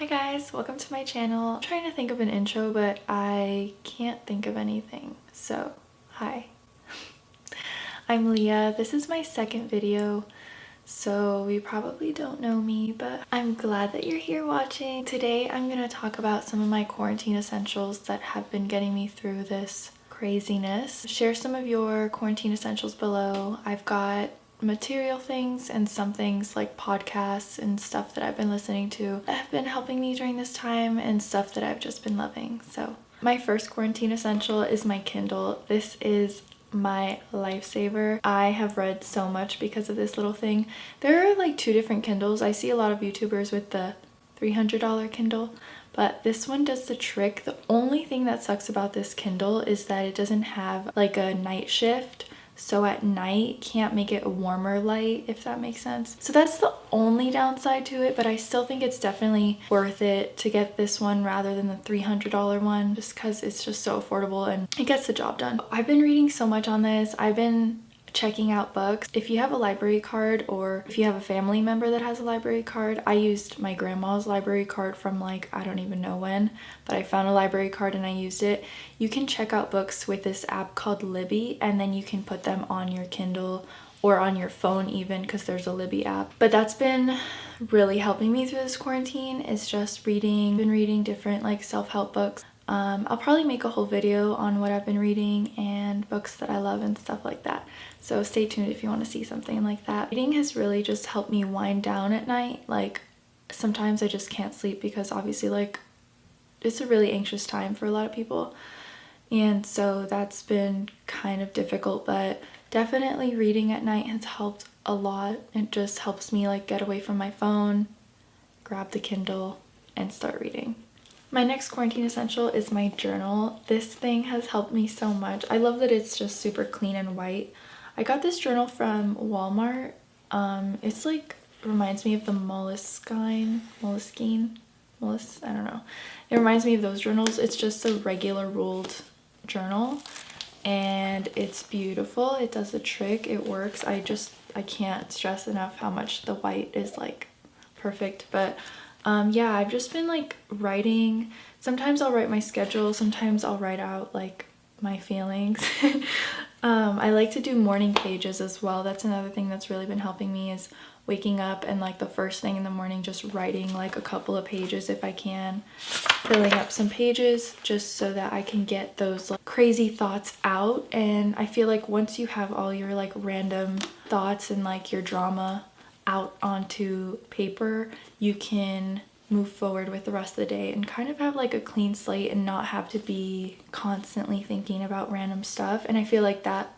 Hi guys, welcome to my channel. I'm trying to think of an intro, but I can't think of anything. So, hi. I'm Leah. This is my second video, so you probably don't know me, but I'm glad that you're here watching. Today, I'm going to talk about some of my quarantine essentials that have been getting me through this craziness. Share some of your quarantine essentials below. I've got material things and some things like podcasts and stuff that I've been listening to that have been helping me during this time and stuff that I've just been loving. So my first quarantine essential is my Kindle. This is my lifesaver. I have read so much because of this little thing. There are like two different Kindles. I see a lot of YouTubers with the $300 Kindle, but this one does the trick. The only thing that sucks about this Kindle is that it doesn't have like a night shift. So at night, can't make it a warmer light, if that makes sense. So that's the only downside to it, but I still think it's definitely worth it to get this one rather than the $300 one, just because it's just so affordable and it gets the job done. I've been reading so much on this. I've been checking out books. If you have a library card or if you have a family member that has a library card, I used my grandma's library card from like I don't even know when, but I found a library card and I used it. You can check out books with this app called Libby, and then you can put them on your Kindle or on your phone even, because there's a Libby app. But that's been really helping me through this quarantine, is just reading. I've been reading different like self-help books. I'll probably make a whole video on what I've been reading and books that I love and stuff like that. So stay tuned if you want to see something like that. Reading has really just helped me wind down at night. Like sometimes I just can't sleep because obviously like it's a really anxious time for a lot of people. And so that's been kind of difficult, but definitely reading at night has helped a lot. It just helps me like get away from my phone, grab the Kindle, and start reading. My next quarantine essential is my journal. This thing has helped me so much. I love that it's just super clean and white. I got this journal from Walmart. It's like, reminds me of the Moleskine, I don't know. It reminds me of those journals. It's just a regular ruled journal and it's beautiful. It does the trick. It works. I can't stress enough how much the white is like perfect. But yeah, I've just been like writing. Sometimes I'll write my schedule, sometimes I'll write out like my feelings. I like to do morning pages as well. That's another thing that's really been helping me, is waking up and like the first thing in the morning just writing like a couple of pages if I can, filling up some pages just so that I can get those like crazy thoughts out. And I feel like once you have all your like random thoughts and like your drama out onto paper, you can move forward with the rest of the day and kind of have like a clean slate and not have to be constantly thinking about random stuff. And I feel like that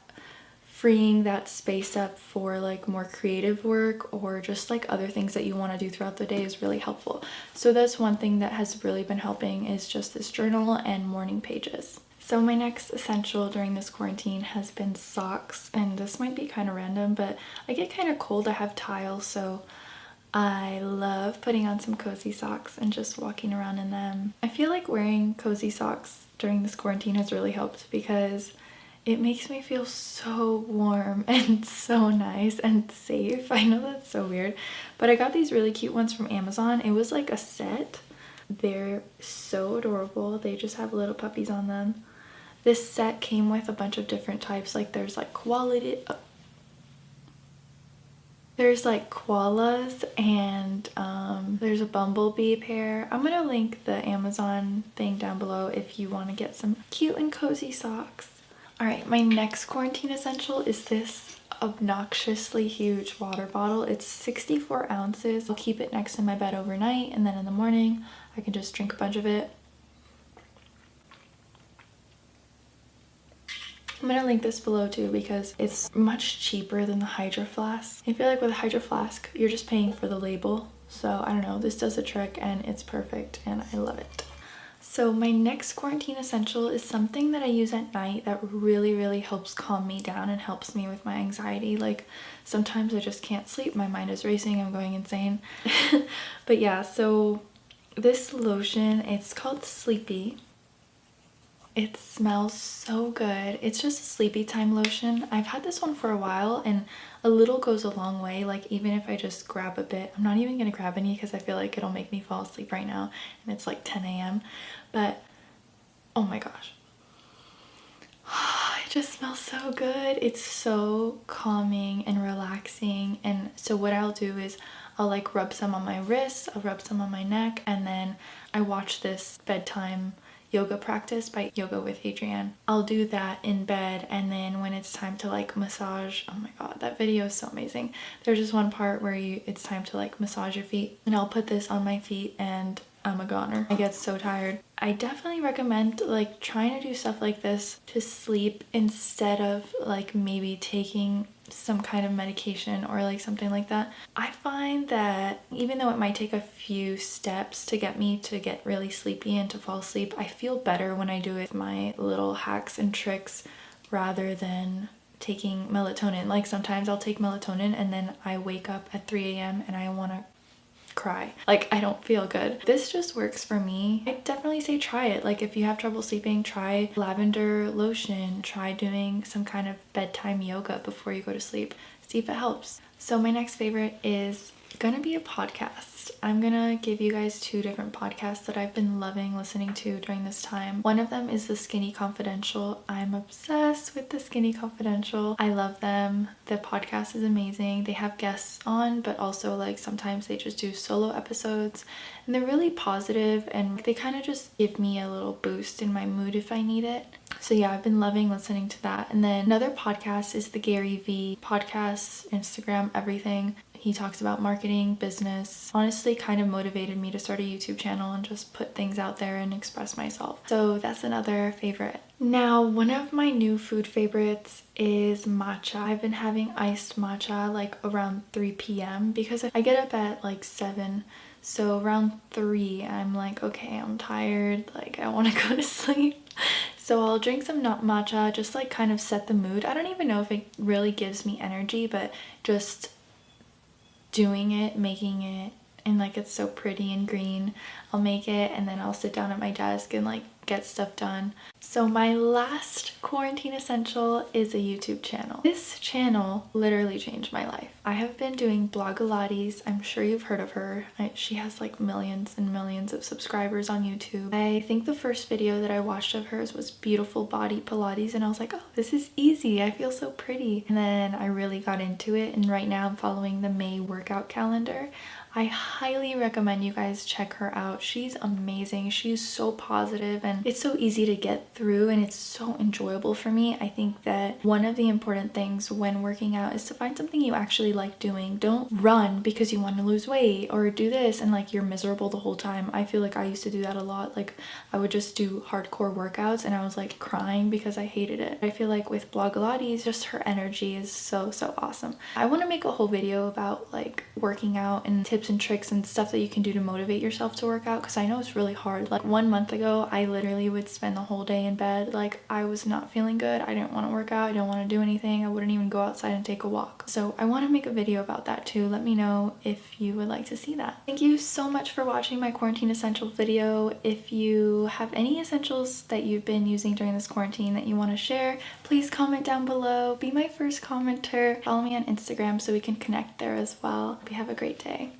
freeing that space up for like more creative work or just like other things that you want to do throughout the day is really helpful. So that's one thing that has really been helping, is just this journal and morning pages. So my next essential during this quarantine has been socks, and this might be kind of random, but I get kind of cold. I have tile, so I love putting on some cozy socks and just walking around in them. I feel like wearing cozy socks during this quarantine has really helped because it makes me feel so warm and so nice and safe. I know that's so weird, but I got these really cute ones from Amazon. It was like a set. They're so adorable. They just have little puppies on them. This set came with a bunch of different types. Like there's like there's like koalas and there's a bumblebee pair. I'm gonna link the Amazon thing down below if you want to get some cute and cozy socks. All right, my next quarantine essential is this obnoxiously huge water bottle. It's 64 ounces. I'll keep it next to my bed overnight, and then in the morning I can just drink a bunch of it. I'm gonna link this below too because it's much cheaper than the Hydro Flask. I feel like with a Hydro Flask, you're just paying for the label. So I don't know, this does the trick and it's perfect and I love it. So my next quarantine essential is something that I use at night that really helps calm me down and helps me with my anxiety. Like sometimes I just can't sleep, my mind is racing, I'm going insane. But yeah, so this lotion, it's called Sleepy. It smells so good. It's just a sleepy time lotion. I've had this one for a while and a little goes a long way. Like even if I just grab a bit, I'm not even gonna grab any because I feel like it'll make me fall asleep right now and it's like 10 a.m. But oh my gosh. It just smells so good. It's so calming and relaxing. And so what I'll do is I'll like rub some on my wrists, I'll rub some on my neck, and then I watch this bedtime yoga practice by Yoga with Adrienne. I'll do that in bed, and then when it's time to like massage, oh my god, that video is so amazing. There's just one part where it's time to like massage your feet, and I'll put this on my feet and I'm a goner. I get so tired. I definitely recommend like trying to do stuff like this to sleep instead of like maybe taking some kind of medication or like something like that. I find that even though it might take a few steps to get me to get really sleepy and to fall asleep, I feel better when I do it with my little hacks and tricks rather than taking melatonin. Like sometimes I'll take melatonin and then I wake up at 3 a.m. and I want to cry. Like I don't feel good. This just works for me. I definitely say try it. Like if you have trouble sleeping, try lavender lotion, try doing some kind of bedtime yoga before you go to sleep. See if it helps. So my next favorite is gonna be a podcast. I'm gonna give you guys 2 different podcasts that I've been loving listening to during this time. One of them is The Skinny Confidential. I'm obsessed with The Skinny Confidential. I love them. The podcast is amazing. They have guests on, but also like sometimes they just do solo episodes, and they're really positive and they kind of just give me a little boost in my mood if I need it. So yeah, I've been loving listening to that. And then another podcast is the Gary Vee podcast, Instagram, everything. He talks about marketing, business. Honestly, kind of motivated me to start a YouTube channel and just put things out there and express myself. So that's another favorite. Now, one of my new food favorites is matcha. I've been having iced matcha like around 3 p.m. because I get up at like 7. So around 3, I'm like, okay, I'm tired. Like I want to go to sleep. So I'll drink some matcha, just like kind of set the mood. I don't even know if it really gives me energy, but just doing it, making it, and like it's so pretty and green. I'll make it and then I'll sit down at my desk and like get stuff done. So my last quarantine essential is a YouTube channel. This channel literally changed my life. I have been doing Blogilates. I'm sure you've heard of her. She has like millions and millions of subscribers on YouTube. I think the first video that I watched of hers was Beautiful Body Pilates, and I was like, oh, this is easy. I feel so pretty. And then I really got into it, and right now I'm following the May workout calendar. I highly recommend you guys check her out. She's amazing. She's so positive and it's so easy to get through and it's so enjoyable for me. I think that one of the important things when working out is to find something you actually like doing. Don't run because you want to lose weight or do this and like you're miserable the whole time. I feel like I used to do that a lot. Like I would just do hardcore workouts and I was like crying because I hated it. I feel like with Blogilates, just her energy is so awesome. I want to make a whole video about like working out and tips and tricks and stuff that you can do to motivate yourself to work out, because I know it's really hard. Like 1 month ago, I literally would spend the whole day in bed. Like I was not feeling good. I didn't want to work out. I didn't want to do anything. I wouldn't even go outside and take a walk. So I want to make a video about that too. Let me know if you would like to see that. Thank you so much for watching my quarantine essentials video. If you have any essentials that you've been using during this quarantine that you want to share, please comment down below. Be my first commenter. Follow me on Instagram so we can connect there as well. Hope you have a great day.